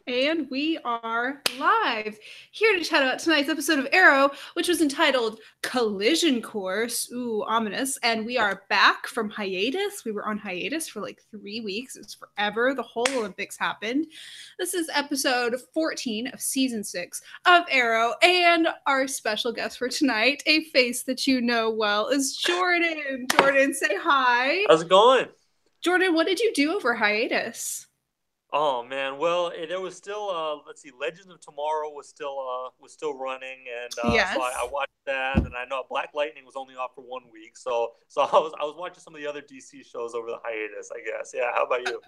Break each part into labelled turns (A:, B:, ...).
A: And we are live here to chat about tonight's episode of Arrow, which was entitled Collision Course. Ooh, ominous. And we are back from hiatus. We were on hiatus for like 3 weeks. It was forever. The whole Olympics happened. This is episode 14 of season 6 of Arrow. And our special guest for tonight, a face that you know well, is Jordan. Jordan, say hi.
B: How's it going?
A: Jordan, what did you do over hiatus?
B: Oh man, well, there was still let's see, Legends of Tomorrow was still running, and so I
A: Yes.
B: watched that, and I know Black Lightning was only off for 1 week, so I was watching some of the other DC shows over the hiatus, I guess. Yeah, how about you?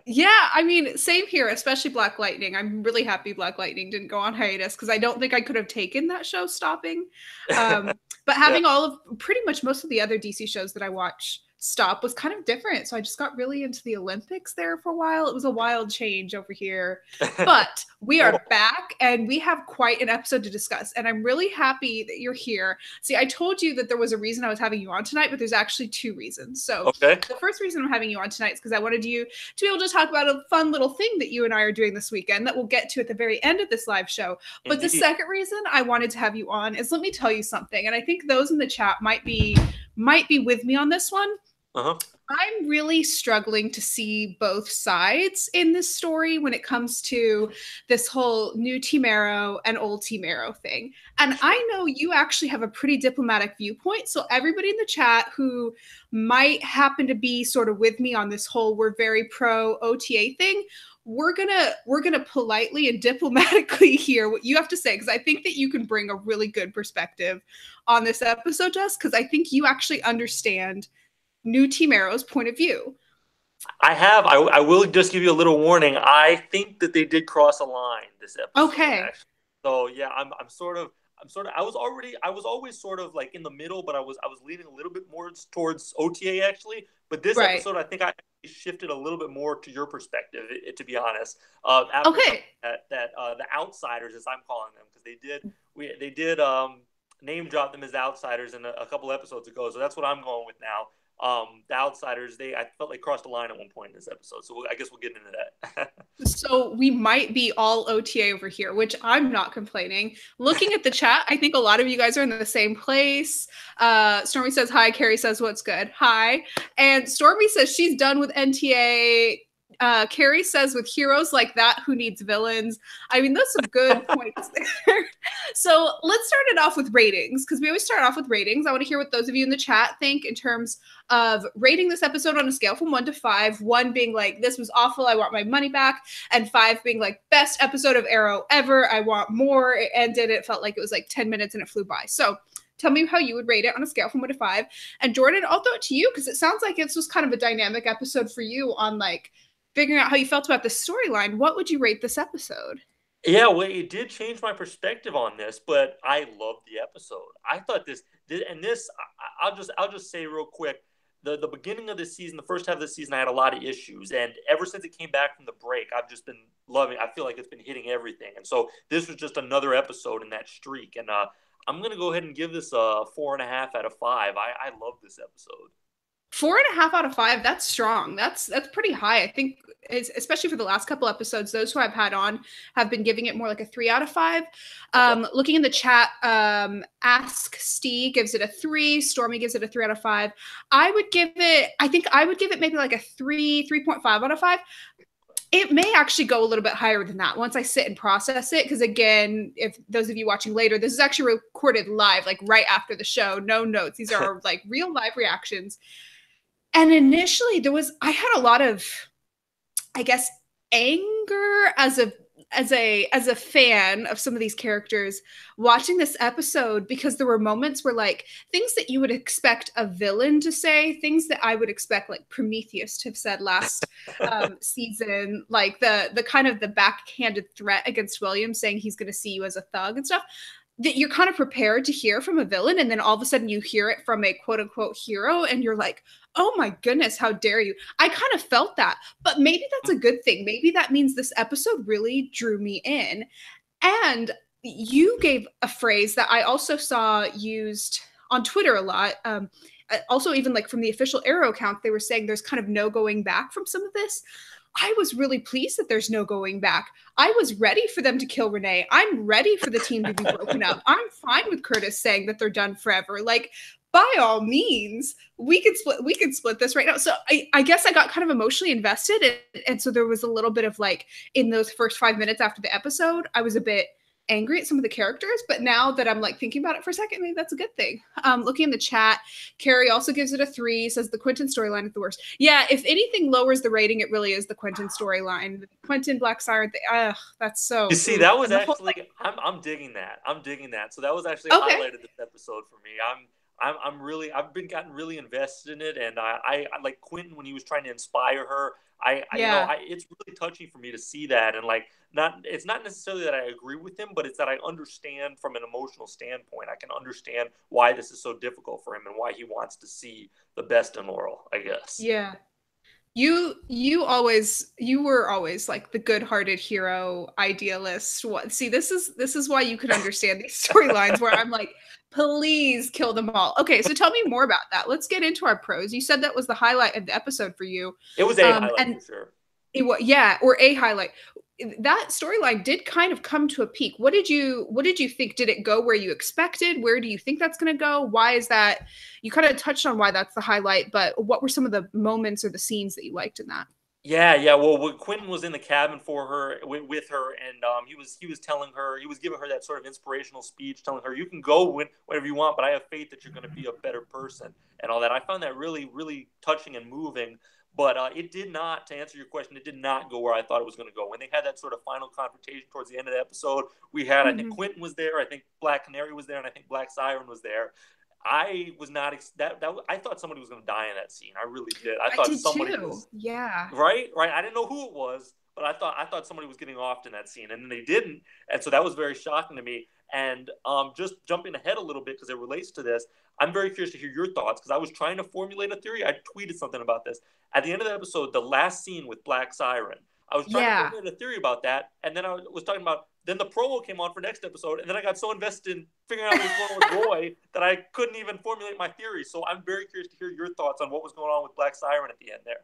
A: Yeah, I mean, same here, especially Black Lightning. I'm really happy Black Lightning didn't go on hiatus because I don't think I could have taken that show stopping. But
B: Yeah.
A: having all of pretty much most of the other DC shows that I watch stop was kind of different. So I just got really into the Olympics there for a while. It was a wild change over here. But we
B: Cool.
A: are back and we have quite an episode to discuss. And I'm really happy that you're here. See, I told you that there was a reason I was having you on tonight, but there's actually two reasons. So
B: Okay.
A: the first reason I'm having you on tonight is because I wanted you to be able to talk about a fun little thing that you and I are doing this weekend that we'll get to at the very end of this live show. But the
B: Indeed.
A: second reason I wanted to have you on is let me tell you something. And I think those in the chat might be with me on this one.
B: Uh-huh.
A: I'm really struggling to see both sides in this story when it comes to this whole new Team Arrow and old Team Arrow thing. And I know you actually have a pretty diplomatic viewpoint. So everybody in the chat who might happen to be sort of with me on this whole we're very pro OTA thing, we're gonna politely and diplomatically hear what you have to say because I think that you can bring a really good perspective on this episode, Jess, because I think you actually understand new Team Arrow's point of view.
B: I will just give you a little warning. I think that they did cross a line this episode,
A: Okay.
B: actually. So yeah, I'm sort of I was always sort of like in the middle, but I was leaning a little bit more towards OTA actually. But this
A: Right.
B: episode, I think I shifted a little bit more to your perspective, to be honest. After
A: Okay.
B: the outsiders, as I'm calling them, because they did name drop them as outsiders in a couple episodes ago. So that's what I'm going with now. The outsiders, I felt they crossed the line at one point in this episode, so I guess we'll get into that.
A: So we might be all OTA over here, which I'm not complaining. Looking at the chat, I think a lot of you guys are in the same place. Stormy says hi. Carrie says what's good. Hi. And Stormy says she's done with NTA. Carrie says with heroes like that, who needs villains? I mean, those are some good points there. So let's start it off with ratings because we always start off with ratings. I want to hear what those of you in the chat think in terms of rating this episode on a scale from 1 to 5. 1 being like, this was awful, I want my money back. And 5 being like, best episode of Arrow ever, I want more. It ended, it felt like it was like 10 minutes and it flew by. So tell me how you would rate it on a scale from 1 to 5. And Jordan, I'll throw it to you because it sounds like it's just kind of a dynamic episode for you on like figuring out how you felt about the storyline. What would you rate this episode?
B: Yeah, well, it did change my perspective on this, but I loved the episode. I thought I'll just say real quick, the beginning of the season, the first half of the season, I had a lot of issues, and ever since it came back from the break, I've just been loving. I feel like it's been hitting everything, and so this was just another episode in that streak. And I'm gonna go ahead and give this a 4.5 out of 5. I love this episode.
A: 4.5 out of 5. That's strong. That's pretty high. I think, especially for the last couple episodes, those who I've had on have been giving it more like a 3 out of 5.
B: Okay.
A: Looking in the chat, Ask Steve gives it a 3. Stormy gives it a 3 out of 5. I think I would give it maybe like a 3.5 out of 5. It may actually go a little bit higher than that once I sit and process it. Because again, if those of you watching later, this is actually recorded live, like right after the show. No notes. These are like real live reactions. And initially I had a lot of, I guess, anger as a fan of some of these characters watching this episode because there were moments where like things that you would expect a villain to say, things that I would expect like Prometheus to have said last season, like the kind of the backhanded threat against William saying he's going to see you as a thug and stuff, that you're kind of prepared to hear from a villain, and then all of a sudden you hear it from a quote unquote hero and you're like, oh my goodness, how dare you. I kind of felt that, but maybe that's a good thing. Maybe that means this episode really drew me in. And you gave a phrase that I also saw used on Twitter a lot. Also, even like from the official Arrow account, they were saying there's kind of no going back from some of this. I was really pleased that there's no going back. I was ready for them to kill Renee. I'm ready for the team to be broken up. I'm fine with Curtis saying that they're done forever. Like, by all means, we can split this right now. So I guess I got kind of emotionally invested, and so there was a little bit of like in those first 5 minutes after the episode, I was a bit angry at some of the characters, but now that I'm like thinking about it for a second, maybe that's a good thing. Looking in the chat, Carrie also gives it a 3, says the Quentin storyline is the worst. Yeah, if anything lowers the rating, it really is the Quentin storyline. Quentin Black Siren, that's so.
B: You see, that was actually I'm digging that. I'm digging that. So that was actually a highlight of this episode for me. I'm really I've been gotten really invested in it, and I like Quentin when he was trying to inspire her. It's really touching for me to see that, and like it's not necessarily that I agree with him, but it's that I understand from an emotional standpoint. I can understand why this is so difficult for him and why he wants to see the best in Laurel, I guess.
A: Yeah. You were always like the good-hearted hero idealist. See, this is why you can understand these storylines where I'm like, please kill them all. Okay, so tell me more about that. Let's get into our pros. You said that was the highlight of the episode for you.
B: It was a highlight for sure.
A: Or a highlight. That storyline did kind of come to a peak. What did you think? Did it go where you expected? Where do you think that's going to go? Why is that? You kind of touched on why that's the highlight, but what were some of the moments or the scenes that you liked in that?
B: Yeah. Well, when Quentin was in the cabin for her with her, and he was telling her, he was giving her that sort of inspirational speech, telling her, "You can go whenever you want, but I have faith that you're going to be a better person," and all that. I found that really, really touching and moving. But it did not, to answer your question, it did not go where I thought it was going to go. When they had that sort of final confrontation towards the end of the episode, we had, I think Quentin was there, I think Black Canary was there, and I think Black Siren was there. I was not I thought somebody was going to die in that scene. I really did. I thought somebody was,
A: yeah.
B: Right. I didn't know who it was, but I thought somebody was getting off in that scene, and then they didn't, and so that was very shocking to me. And just jumping ahead a little bit because it relates to this, I'm very curious to hear your thoughts because I was trying to formulate a theory. I tweeted something about this at the end of the episode, the last scene with Black Siren. I was trying to formulate a theory about that, and then I was talking about. Then the promo came on for next episode, and then I got so invested in figuring out what was going on with Roy that I couldn't even formulate my theory. So I'm very curious to hear your thoughts on what was going on with Black Siren at the end there.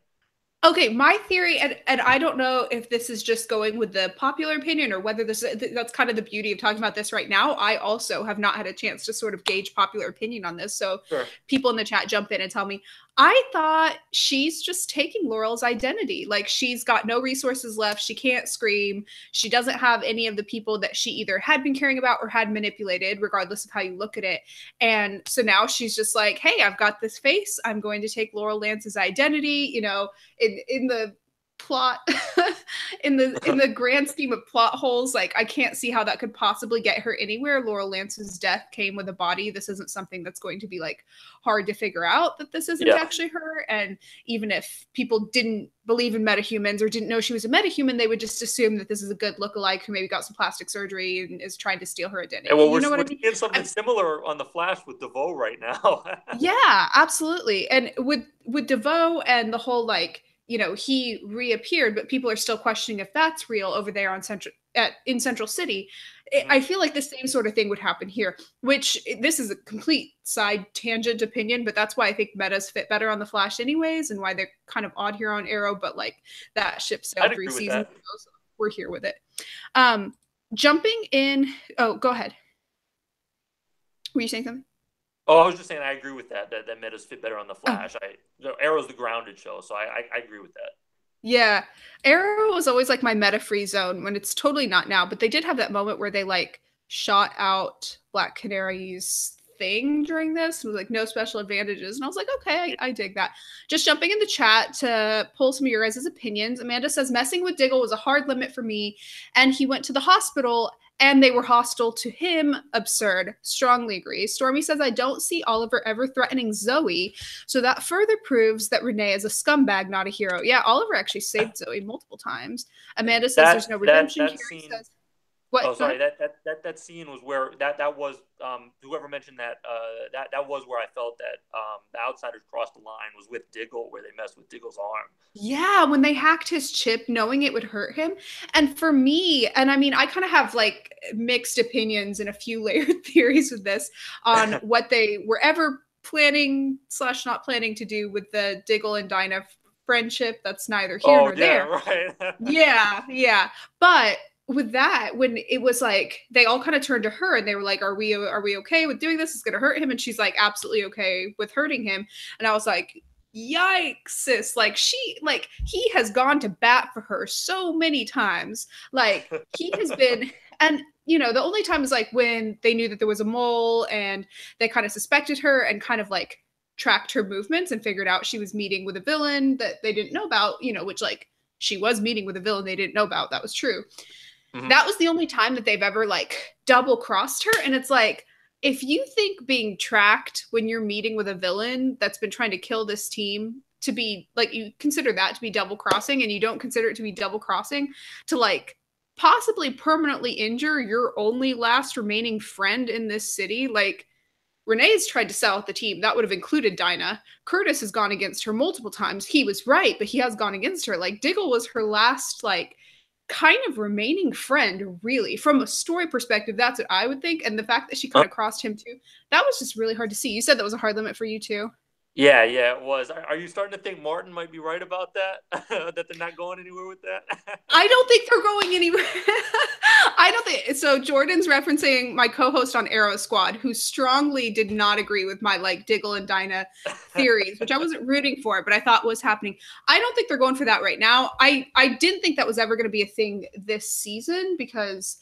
A: Okay, my theory, and I don't know if this is just going with the popular opinion or whether that's kind of the beauty of talking about this right now. I also have not had a chance to sort of gauge popular opinion on this. So people in the chat jump in and tell me. I thought she's just taking Laurel's identity. Like she's got no resources left. She can't scream. She doesn't have any of the people that she either had been caring about or had manipulated, regardless of how you look at it. And so now she's just like, hey, I've got this face. I'm going to take Laurel Lance's identity, you know, in the plot in the grand scheme of plot holes, like I can't see how that could possibly get her anywhere. Laurel Lance's death came with a body. This isn't something that's going to be like hard to figure out that this isn't actually her. And even if people didn't believe in metahumans or didn't know she was a metahuman, they would just assume that this is a good lookalike who maybe got some plastic surgery and is trying to steal her identity.
B: And well, we're seeing something similar on The Flash with DeVoe right now.
A: Yeah, absolutely. And with DeVoe and the whole like, you know, he reappeared, but people are still questioning if that's real over there on in Central City. I feel like the same sort of thing would happen here, which this is a complete side tangent opinion, but that's why I think metas fit better on The Flash anyways, and why they're kind of odd here on Arrow, but like that ship sailed 3 seasons ago, so we're here with it. Jumping in. Oh, go ahead. Were you saying something?
B: Oh, I was just saying I agree with that metas fit better on The Flash. Arrow's the grounded show, so I agree with that.
A: Yeah. Arrow was always like my meta free zone when it's totally not now, but they did have that moment where they like shot out Black Canary's thing during this. It was like no special advantages. And I was like, okay, I dig that. Just jumping in the chat to pull some of your guys' opinions. Amanda says, messing with Diggle was a hard limit for me. And he went to the hospital and they were hostile to him. Absurd. Strongly agree. Stormy says, I don't see Oliver ever threatening Zoe. So that further proves that Renee is a scumbag, not a hero. Yeah, Oliver actually saved Zoe multiple times. Amanda says there's no redemption. Carrie says, what?
B: Oh, sorry. That scene was where that was whoever mentioned that was where I felt that the outsiders crossed the line was with Diggle, where they messed with Diggle's arm.
A: Yeah, when they hacked his chip, knowing it would hurt him. And for me, and I mean, I kind of have like mixed opinions and a few layered theories with this on what they were ever planning / not planning to do with the Diggle and Dinah friendship that's neither here
B: Oh
A: nor
B: yeah,
A: there.
B: right.
A: Yeah, yeah. But with that, when it was like they all kind of turned to her and they were like, are we okay with doing this? It's gonna hurt him. And she's like, absolutely okay with hurting him. And I was like, yikes, sis. Like he has gone to bat for her so many times. Like he has been, and the only time is like when they knew that there was a mole and they kind of suspected her and kind of like tracked her movements and figured out she was meeting with a villain that they didn't know about, which like she was meeting with a villain they didn't know about. That was true.
B: Mhm.
A: That was the only time that they've ever like double crossed her. And it's like, if you think being tracked when you're meeting with a villain that's been trying to kill this team to be like, you consider that to be double crossing, and you don't consider it to be double crossing to like possibly permanently injure your only last remaining friend in this city, like Renee's tried to sell out the team. That would have included Dinah. Curtis has gone against her multiple times. He was right, but he has gone against her. Like Diggle was her last like kind of remaining friend, really. From a story perspective, that's what I would think. And the fact that she kind of crossed him too, that was just really hard to see. You said that was a hard limit for you too.
B: Yeah, yeah, it was. Are you starting to think Martin might be right about that? That they're not going anywhere with that?
A: I don't think they're going anywhere. I don't think so. Jordan's referencing my co-host on Arrow Squad, who strongly did not agree with my like Diggle and Dinah theories, which I wasn't rooting for, but I thought was happening. I don't think they're going for that right now. I didn't think that was ever going to be a thing this season because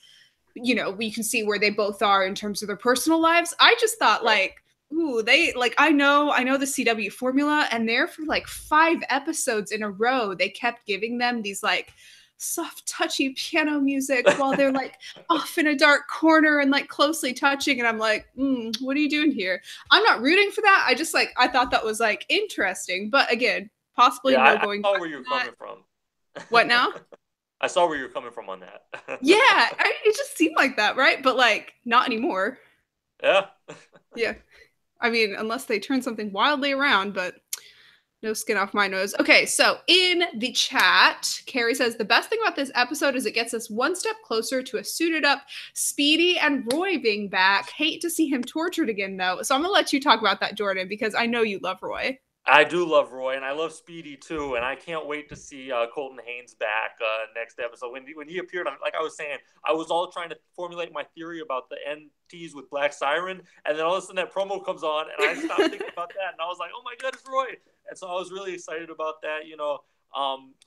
A: we can see where they both are in terms of their personal lives. I just thought like, ooh, they like I know the CW formula, and there for like 5 episodes in a row, they kept giving them these like soft, touchy piano music while they're like off in a dark corner and like closely touching. And I'm like, what are you doing here? I'm not rooting for that. I just like I thought that was like interesting, but again, possibly
B: Yeah,
A: no
B: I
A: going
B: saw
A: back
B: where you're
A: to that.
B: coming from.
A: What now?
B: I saw where you're coming from on that.
A: Yeah, it just seemed like that, right? But like not anymore.
B: Yeah.
A: Yeah. I mean, unless they turn something wildly around, but no skin off my nose. Okay, so in the chat, Carrie says the best thing about this episode is it gets us one step closer to a suited up Speedy and Roy being back. Hate to see him tortured again, though. So I'm gonna let you talk about that, Jordan, because I know you love Roy.
B: I do love Roy, and I love Speedy too, and I can't wait to see Colton Haynes back next episode. When he appeared, like I was saying, I was all trying to formulate my theory about the NTs with Black Siren, and then all of a sudden that promo comes on, and I stopped thinking about that, and I was like, oh my god, it's Roy! And so I was really excited about that.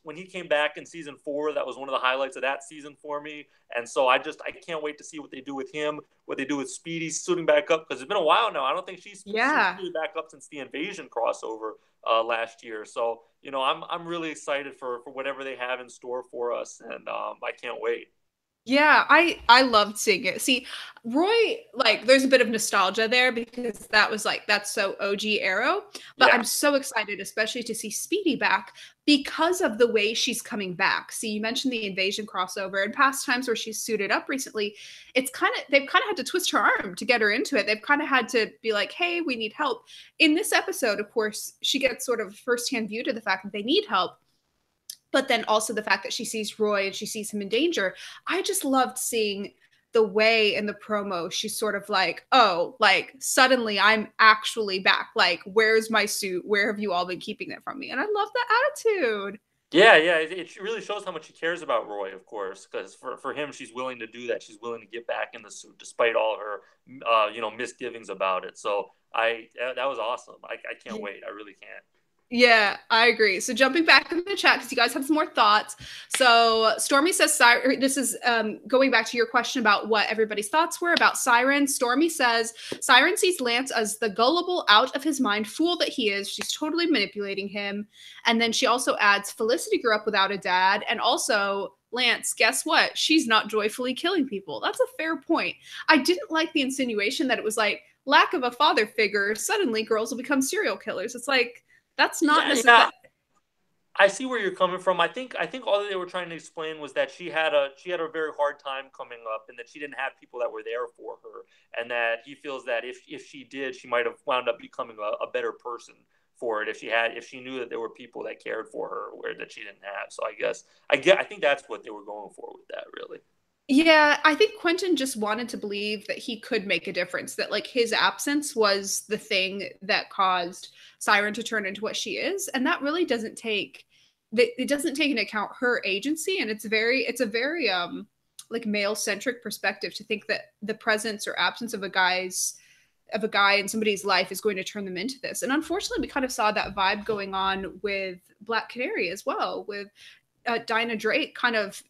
B: When he came back in season 4, that was one of the highlights of that season for me. And so I can't wait to see what they do with him, what they do with Speedy suiting back up, because it's been a while now. I don't think she's suited back up since the Invasion crossover last year. So I'm really excited for whatever they have in store for us, and I can't wait.
A: Yeah, I loved seeing it. See, Roy, like, there's a bit of nostalgia there because that's so OG Arrow. But
B: Yeah.
A: I'm so excited, especially to see Speedy back because of the way she's coming back. See, you mentioned the Invasion crossover and past times where she's suited up recently. They've kind of had to twist her arm to get her into it. They've kind of had to be like, hey, we need help. In this episode, of course, she gets sort of firsthand view to the fact that they need help, but then also the fact that she sees Roy and she sees him in danger. I just loved seeing the way in the promo she's sort of like, oh, like suddenly I'm actually back. Like, where's my suit? Where have you all been keeping it from me? And I love that attitude.
B: Yeah, yeah. It really shows how much she cares about Roy, of course, because for him, she's willing to do that. She's willing to get back in the suit despite all her, misgivings about it. So that was awesome. I can't wait. I really can't.
A: Yeah, I agree. So jumping back in the chat because you guys have some more thoughts. So Stormy says, this is going back to your question about what everybody's thoughts were about Siren. Stormy says, Siren sees Lance as the gullible, out of his mind fool that he is. She's totally manipulating him. And then she also adds, Felicity grew up without a dad. And also, Lance, guess what? She's not joyfully killing people. That's a fair point. I didn't like the insinuation that it was like, lack of a father figure, suddenly girls will become serial killers. It's like, that's not necessarily.
B: Yeah. I see where you're coming from. I think all that they were trying to explain was that she had a very hard time coming up, and that she didn't have people that were there for her, and that he feels that if she did, she might have wound up becoming a better person for it if she knew that there were people that cared for her where that she didn't have. So I think that's what they were going for with that, really.
A: Yeah, I think Quentin just wanted to believe that he could make a difference, that like his absence was the thing that caused Siren to turn into what she is. And that really doesn't take it doesn't take into account her agency, and it's a very like male centric perspective to think that the presence or absence of a guy in somebody's life is going to turn them into this. And unfortunately, we kind of saw that vibe going on with Black Canary as well, with Dinah Drake kind of,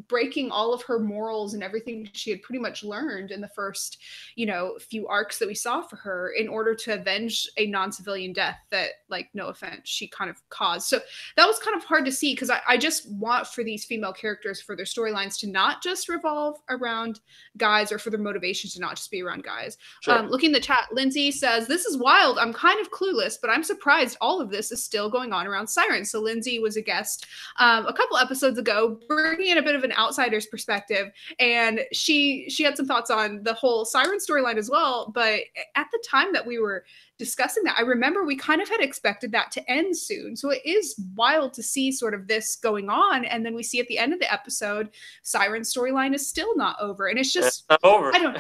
A: breaking all of her morals and everything she had pretty much learned in the first, few arcs that we saw for her in order to avenge a non-civilian death that, like, no offense, she kind of caused. So that was kind of hard to see because I just want for these female characters, for their storylines to not just revolve around guys, or for their motivations to not just be around guys.
B: Sure.
A: Looking in the chat, Lindsay says, "This is wild. I'm kind of clueless, but I'm surprised all of this is still going on around Siren." So Lindsay was a guest a couple episodes ago, bringing in a bit of an outsider's perspective, and she had some thoughts on the whole Siren storyline as well. But at the time that we were discussing that, I remember we kind of had expected that to end soon. So it is wild to see sort of this going on, and then we see at the end of the episode, Siren's storyline is still not over, and it's just
B: not over.
A: I don't.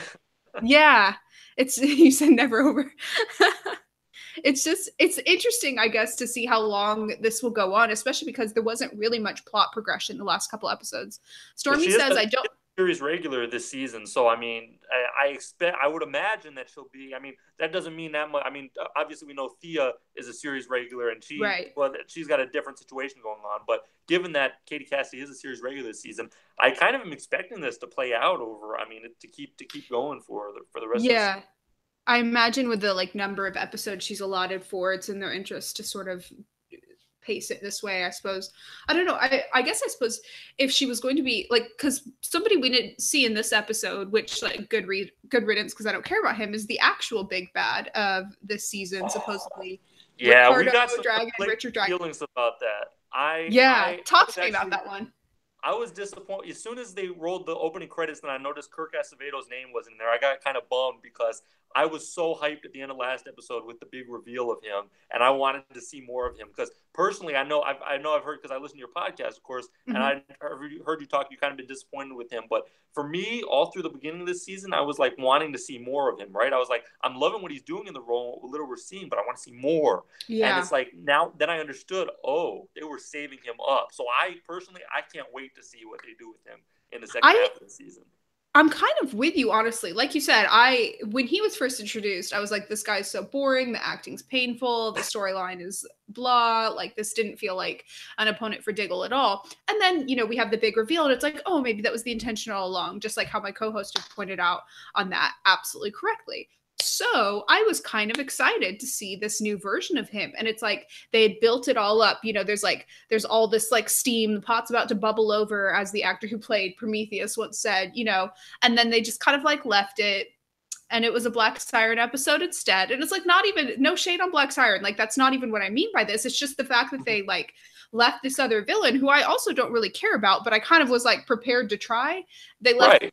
A: Yeah, it's you said never over. It's interesting, I guess, to see how long this will go on, especially because there wasn't really much plot progression the last couple episodes. Stormy says, "I don't."
B: Series regular this season, so I mean, I would imagine that she'll be. I mean, that doesn't mean that much. I mean, obviously we know Thea is a series regular, and she's got a different situation going on. But given that Katie Cassidy is a series regular this season, I kind of am expecting this to play out over. I mean, to keep going for the rest.
A: Yeah.
B: Of the
A: I imagine with the number of episodes she's allotted for, it's in their interest to sort of pace it this way, I suppose. I don't know. I guess I suppose if she was going to be because somebody we didn't see in this episode, which good riddance because I don't care about him, is the actual big bad of this season, supposedly.
B: Yeah,
A: Ricardo,
B: we got some
A: Richard Dragon.
B: feelings about that.
A: Talk to me about that one.
B: I was disappointed. As soon as they rolled the opening credits and I noticed Kirk Acevedo's name wasn't there, I got kind of bummed because I was so hyped at the end of last episode with the big reveal of him, and I wanted to see more of him. Because personally, I've heard, because I listen to your podcast, of course, and I heard you talk. You kind of been disappointed with him, but for me, all through the beginning of this season, I was wanting to see more of him. Right? I was I'm loving what he's doing in the role, what little we're seeing, but I want to see more. Yeah. And it's now then I understood. Oh, they were saving him up. So I can't wait to see what they do with him in the second half of the season.
A: I'm kind of with you, honestly. Like you said, when he was first introduced, I was like, this guy's so boring. The acting's painful. The storyline is blah. This didn't feel like an opponent for Diggle at all. And then, we have the big reveal, and it's oh, maybe that was the intention all along, just like how my co-host had pointed out on that absolutely correctly. So I was kind of excited to see this new version of him. And it's they had built it all up. There's all this steam, the pot's about to bubble over, as the actor who played Prometheus once said, and then they just kind of left it. And it was a Black Siren episode instead. And it's not even, no shade on Black Siren. That's not even what I mean by this. It's just the fact that they left this other villain who I also don't really care about, but I kind of was prepared to try. They left him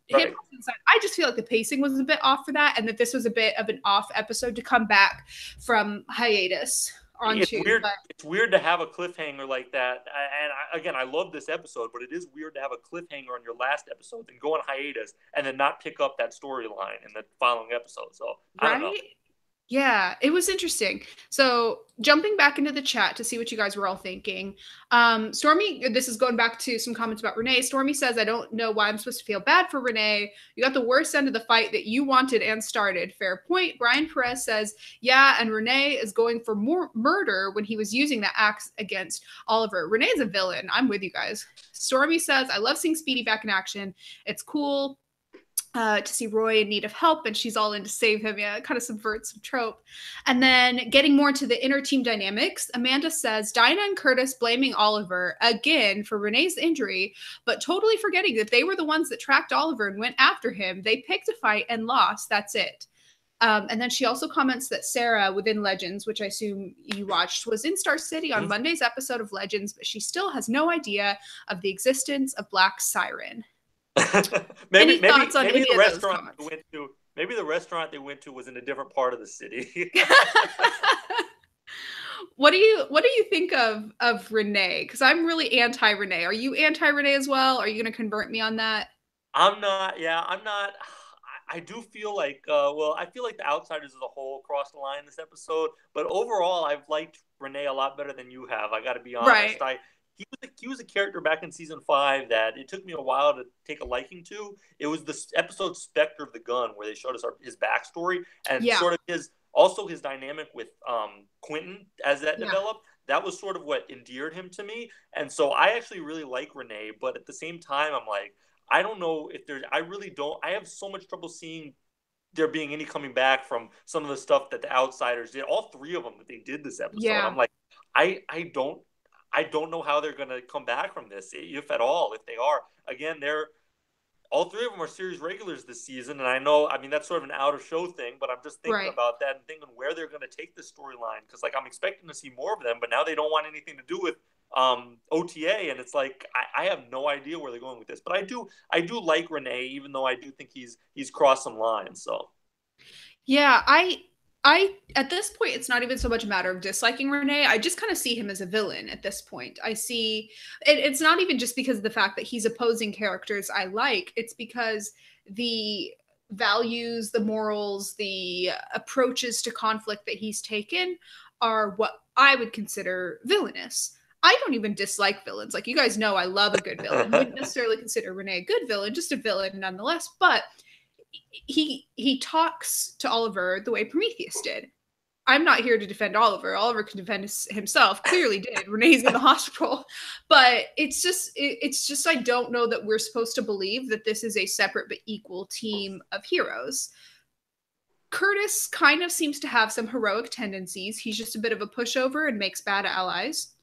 A: inside. I just feel like the pacing was a bit off for that, and that this was a bit of an off episode to come back from hiatus onto.
B: It's weird to have a cliffhanger like that. And I love this episode, but it is weird to have a cliffhanger on your last episode and go on hiatus and then not pick up that storyline in the following episode. So I don't know.
A: Yeah, it was interesting. So jumping back into the chat to see what you guys were all thinking. Stormy, this is going back to some comments about Renee. Stormy says, "I don't know why I'm supposed to feel bad for Renee. You got the worst end of the fight that you wanted and started. Fair point." Brian Perez says, "Yeah, and Renee is going for more murder when he was using that axe against Oliver. Renee's a villain." I'm with you guys. Stormy says, "I love seeing Speedy back in action. It's cool to see Roy in need of help, and she's all in to save him." Yeah, it kind of subverts some trope. And then getting more to the inner team dynamics, Amanda says, "Dinah and Curtis blaming Oliver again for Renee's injury, but totally forgetting that they were the ones that tracked Oliver and went after him. They picked a fight and lost. That's it." And then she also comments that Sarah within Legends, which I assume you watched, was in Star City on Monday's episode of Legends, but she still has no idea of the existence of Black Siren.
B: maybe the restaurant they went to was in a different part of the city.
A: What do you think of Renee? Because I'm really anti-Renee. Are you anti-Renee as well? Are you going to convert me on that?
B: I'm not. Yeah, I'm not. I do feel I feel like the Outsiders as a whole crossed the line this episode. But overall, I've liked Renee a lot better than you have. I got to be honest.
A: Right.
B: He was a character back in season 5 that it took me a while to take a liking to. It was the episode Spectre of the Gun where they showed us his backstory and
A: Yeah.
B: sort of his dynamic with Quentin as that
A: Yeah.
B: developed. That was sort of what endeared him to me. And so I actually really like Renee, but at the same time, I'm like, I don't know if there's, I really don't, I have so much trouble seeing there being any coming back from some of the stuff that the outsiders did. All 3 of them that they did this episode.
A: Yeah.
B: I'm like, I don't know how they're going to come back from this, if at all, if they are. Again, they're all 3 of them are series regulars this season, and I know, I mean, that's sort of an out of show thing, but I'm just thinking
A: Right.
B: about that and thinking where they're going to take this storyline because, like, I'm expecting to see more of them, but now they don't want anything to do with OTA, and it's like I have no idea where they're going with this. But I do like Renee, even though I do think he's crossed some lines. So
A: Yeah, I at this point it's not even so much a matter of disliking Renee. I just kind of see him as a villain at this point. I see it's not even just because of the fact that he's opposing characters I like. It's because the values, the morals, the approaches to conflict that he's taken are what I would consider villainous. I don't even dislike villains. Like you guys know I love a good villain. Wouldn't necessarily consider Renee a good villain, just a villain nonetheless, but he talks to Oliver the way Prometheus did. I'm not here to defend Oliver. Oliver can defend himself. Clearly did. Renee's in the hospital, but it's just I don't know that we're supposed to believe that this is a separate but equal team of heroes. Curtis kind of seems to have some heroic tendencies. He's just a bit of a pushover and makes bad allies.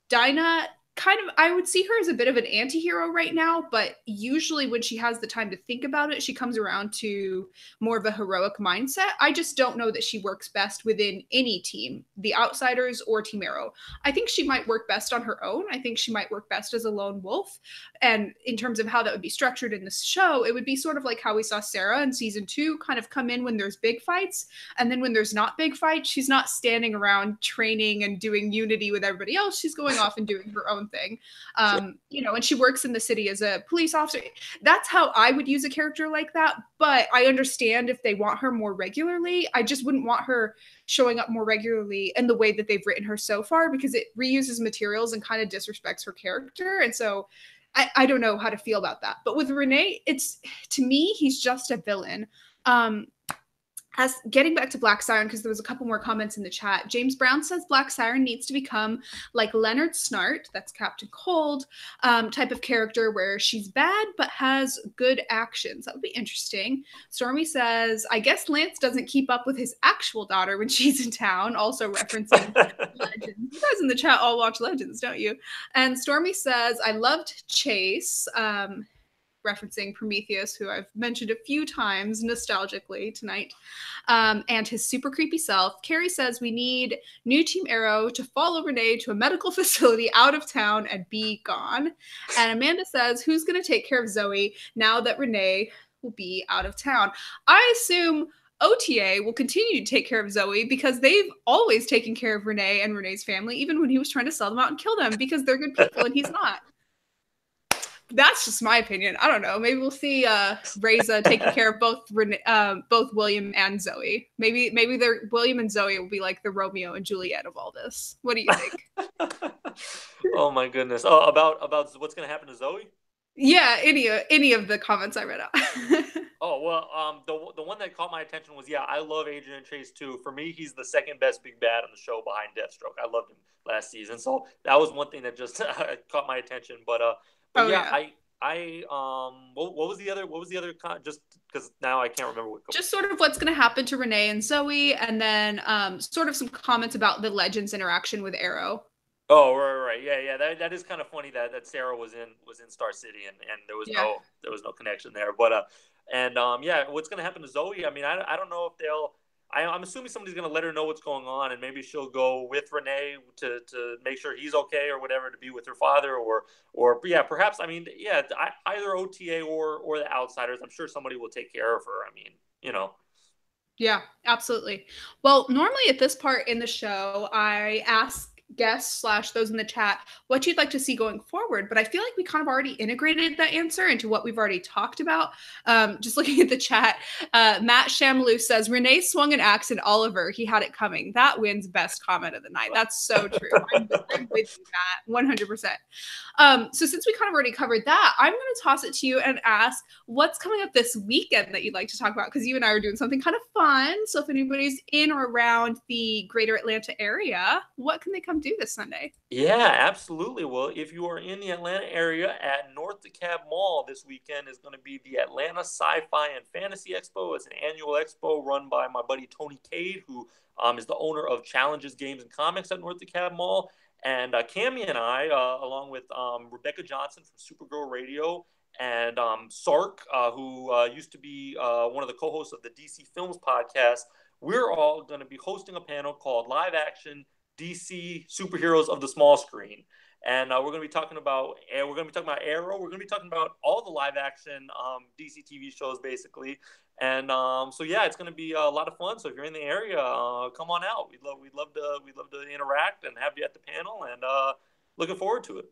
A: Dinah kind of I would see her as a bit of an anti-hero right now, but usually when she has the time to think about it, she comes around to more of a heroic mindset. I just don't know that she works best within any team, the Outsiders or Team Arrow. I think she might work best on her own. I think she might work best as a lone wolf. And in terms of how that would be structured in this show, it would be sort of like how we saw Sarah in season 2 kind of come in when there's big fights, and then when there's not big fights, she's not standing around training and doing unity with everybody else. She's going off and doing her own thing. And she works in the city as a police officer. That's how I would use a character like that. But I understand if they want her more regularly. I just wouldn't want her showing up more regularly in the way that they've written her so far, because it reuses materials and kind of disrespects her character. And so I don't know how to feel about that. But with Renee, to me, he's just a villain. As getting back to Black Siren, because there was a couple more comments in the chat. James Brown says Black Siren needs to become like Leonard Snart, that's Captain Cold, type of character where she's bad but has good actions. That would be interesting. Stormy says, I guess Lance doesn't keep up with his actual daughter when she's in town, also referencing Legends. You guys in the chat all watch Legends, don't you? And Stormy says, I loved Chase. Referencing Prometheus, who I've mentioned a few times nostalgically tonight, and his super creepy self. Carrie says we need new Team Arrow to follow Renee to a medical facility out of town and be gone. And Amanda says, who's going to take care of Zoe now that Renee will be out of town? I assume OTA will continue to take care of Zoe because they've always taken care of Renee and Renee's family, even when he was trying to sell them out and kill them because they're good people and he's not. That's just my opinion. I don't know. Maybe we'll see Reza taking care of both William and Zoe. Maybe William and Zoe will be like the Romeo and Juliet of all this. What do you think?
B: Oh my goodness. Oh, about what's going to happen to Zoe?
A: Yeah, any of the comments I read out.
B: Oh well, the one that caught my attention was I love Adrian Chase too. For me, he's the second best big bad on the show behind Deathstroke. I loved him last season, so that was one thing that just caught my attention. But what was the other just because now I can't remember what.
A: Just sort of what's going to happen to Renee and Zoe, and then sort of some comments about the Legends interaction with Arrow.
B: Oh right, yeah. That is kind of funny that Sarah was in Star City and there was no connection there. But what's going to happen to Zoe? I mean, I don't know if they'll. I'm assuming somebody's going to let her know what's going on, and maybe she'll go with Renee to make sure he's okay or whatever, to be with her father, or perhaps. I mean, either OTA or the Outsiders. I'm sure somebody will take care of her. I mean,
A: Yeah, absolutely. Well, normally at this part in the show, I ask guests / those in the chat what you'd like to see going forward. But I feel like we kind of already integrated that answer into what we've already talked about. Just looking at the chat, Matt Shamlou says, Renee swung an axe at Oliver. He had it coming. That wins best comment of the night. That's so true. I'm with you, Matt, 100%. So since we kind of already covered that, I'm going to toss it to you and ask what's coming up this weekend that you'd like to talk about, because you and I are doing something kind of fun. So if anybody's in or around the greater Atlanta area, what can they come do this Sunday?
B: Yeah, absolutely. Well, if you are in the Atlanta area, at North DeKalb Mall this weekend is going to be the Atlanta Sci-Fi and Fantasy Expo. It's an annual expo run by my buddy Tony Cade, who is the owner of Challenges Games and Comics at North DeKalb Mall. And Cammie and I, along with Rebecca Johnson from Supergirl Radio and Sark, who used to be one of the co-hosts of the DC Films podcast, we're all going to be hosting a panel called Live Action DC Superheroes of the Small Screen. And we're going to be talking about Arrow. We're going to be talking about all the live action DC TV shows, basically. And so yeah, it's going to be a lot of fun. So if you're in the area, come on out. We'd love to interact and have you at the panel. And looking forward to it.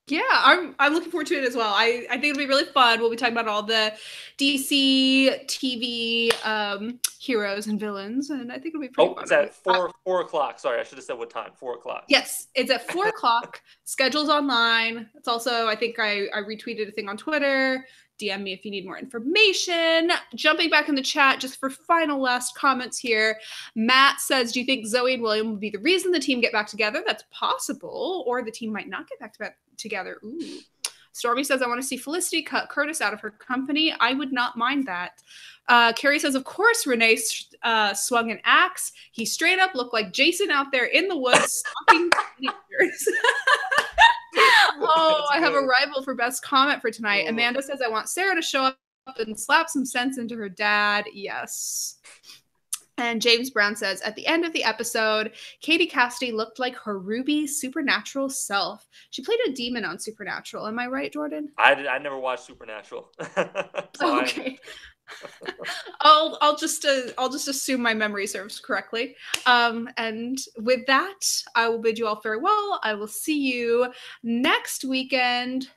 A: Yeah, I'm looking forward to it as well. I think it'll be really fun. We'll be talking about all the DC TV heroes and villains, and I think it'll be pretty fun.
B: It's at 4 o'clock. Sorry, I should have said what time. 4 o'clock.
A: Yes, it's at 4 o'clock. Schedule's online. It's also, I think I retweeted a thing on Twitter. DM me if you need more information. Jumping back in the chat just for final last comments here. Matt says, do you think Zoe and William will be the reason the team get back together? That's possible. Or the team might not get back together. Ooh. Stormy says, I want to see Felicity cut Curtis out of her company. I would not mind that. Carrie says, of course, Renee swung an axe. He straight up looked like Jason out there in the woods stalking teenagers. Oh, I have a rival for best comment for tonight. Oh. Amanda says, I want Sarah to show up and slap some sense into her dad. Yes. And James Brown says, at the end of the episode, Katie Cassidy looked like her Ruby supernatural self. She played a demon on Supernatural. Am I right, Jordan?
B: I never watched Supernatural.
A: So okay. I'll just assume my memory serves correctly. And with that, I will bid you all farewell. I will see you next weekend.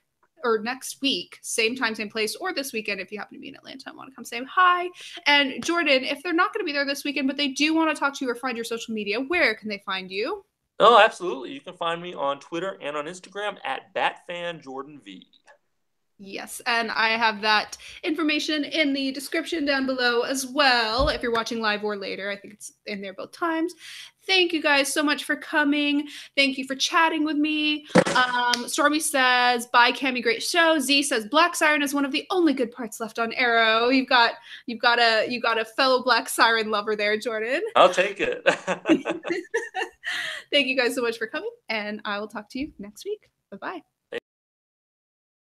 A: Or next week, same time, same place, or this weekend if you happen to be in Atlanta and want to come say hi. And Jordan, if they're not going to be there this weekend, but they do want to talk to you or find your social media, where can they find you?
B: Oh, absolutely. You can find me on Twitter and on Instagram at BatFanJordanV.
A: Yes, and I have that information in the description down below as well, if you're watching live or later. I think it's in there both times. Thank you guys so much for coming. Thank you for chatting with me. Stormy says, bye, Cammie, great show. Z says, Black Siren is one of the only good parts left on Arrow. You've got a fellow Black Siren lover there, Jordan.
B: I'll take it.
A: Thank you guys so much for coming, and I will talk to you next week. Bye-bye.